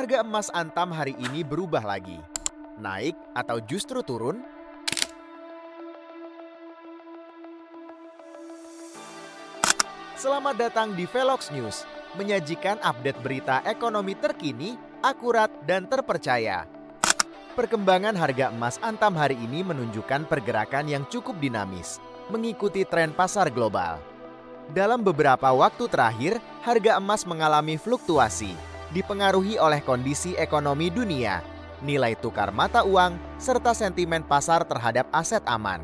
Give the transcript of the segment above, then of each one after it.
Harga emas Antam hari ini berubah lagi. Naik atau justru turun? Selamat datang di Velox News, menyajikan update berita ekonomi terkini, akurat, dan terpercaya. Perkembangan harga emas Antam hari ini menunjukkan pergerakan yang cukup dinamis, mengikuti tren pasar global. Dalam beberapa waktu terakhir, harga emas mengalami fluktuasi, dipengaruhi oleh kondisi ekonomi dunia, nilai tukar mata uang, serta sentimen pasar terhadap aset aman.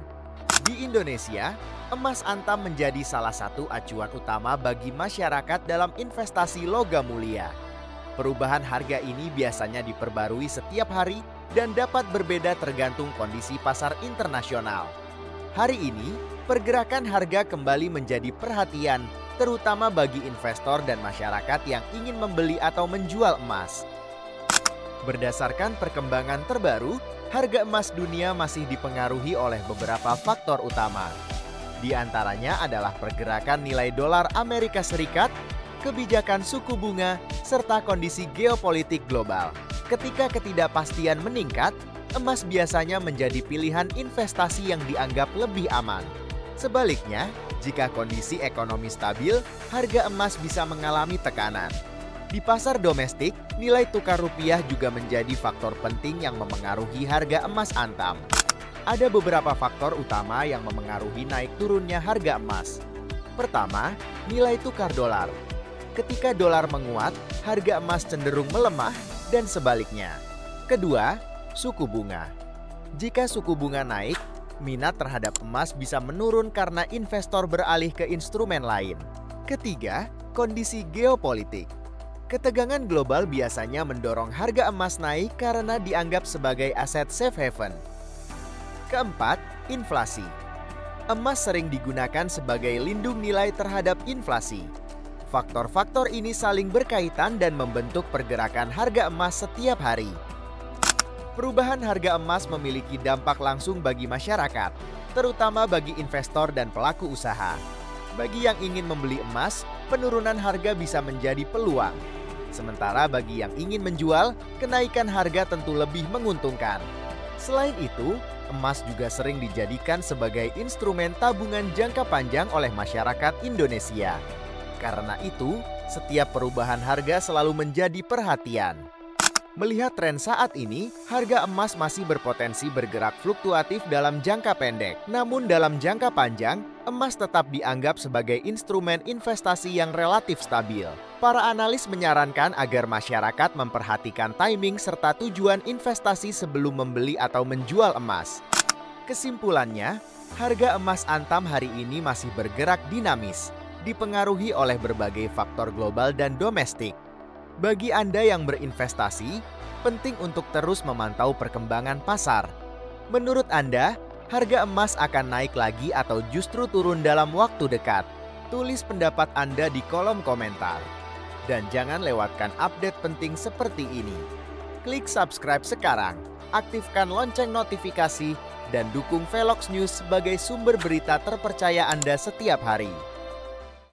Di Indonesia, emas Antam menjadi salah satu acuan utama bagi masyarakat dalam investasi logam mulia. Perubahan harga ini biasanya diperbarui setiap hari dan dapat berbeda tergantung kondisi pasar internasional. Hari ini, pergerakan harga kembali menjadi perhatian, terutama bagi investor dan masyarakat yang ingin membeli atau menjual emas. Berdasarkan perkembangan terbaru, harga emas dunia masih dipengaruhi oleh beberapa faktor utama. Di antaranya adalah pergerakan nilai dolar Amerika Serikat, kebijakan suku bunga, serta kondisi geopolitik global. Ketika ketidakpastian meningkat, emas biasanya menjadi pilihan investasi yang dianggap lebih aman. Sebaliknya, jika kondisi ekonomi stabil, harga emas bisa mengalami tekanan. Di pasar domestik, nilai tukar rupiah juga menjadi faktor penting yang memengaruhi harga emas Antam. Ada beberapa faktor utama yang memengaruhi naik turunnya harga emas. Pertama, nilai tukar dolar. Ketika dolar menguat, harga emas cenderung melemah dan sebaliknya. Kedua, suku bunga. Jika suku bunga naik, minat terhadap emas bisa menurun karena investor beralih ke instrumen lain. Ketiga, kondisi geopolitik. Ketegangan global biasanya mendorong harga emas naik karena dianggap sebagai aset safe haven. Keempat, inflasi. Emas sering digunakan sebagai lindung nilai terhadap inflasi. Faktor-faktor ini saling berkaitan dan membentuk pergerakan harga emas setiap hari. Perubahan harga emas memiliki dampak langsung bagi masyarakat, terutama bagi investor dan pelaku usaha. Bagi yang ingin membeli emas, penurunan harga bisa menjadi peluang. Sementara bagi yang ingin menjual, kenaikan harga tentu lebih menguntungkan. Selain itu, emas juga sering dijadikan sebagai instrumen tabungan jangka panjang oleh masyarakat Indonesia. Karena itu, setiap perubahan harga selalu menjadi perhatian. Melihat tren saat ini, harga emas masih berpotensi bergerak fluktuatif dalam jangka pendek. Namun dalam jangka panjang, emas tetap dianggap sebagai instrumen investasi yang relatif stabil. Para analis menyarankan agar masyarakat memperhatikan timing serta tujuan investasi sebelum membeli atau menjual emas. Kesimpulannya, harga emas Antam hari ini masih bergerak dinamis, dipengaruhi oleh berbagai faktor global dan domestik. Bagi Anda yang berinvestasi, penting untuk terus memantau perkembangan pasar. Menurut Anda, harga emas akan naik lagi atau justru turun dalam waktu dekat? Tulis pendapat Anda di kolom komentar. Dan jangan lewatkan update penting seperti ini. Klik subscribe sekarang, aktifkan lonceng notifikasi, dan dukung Velox News sebagai sumber berita terpercaya Anda setiap hari.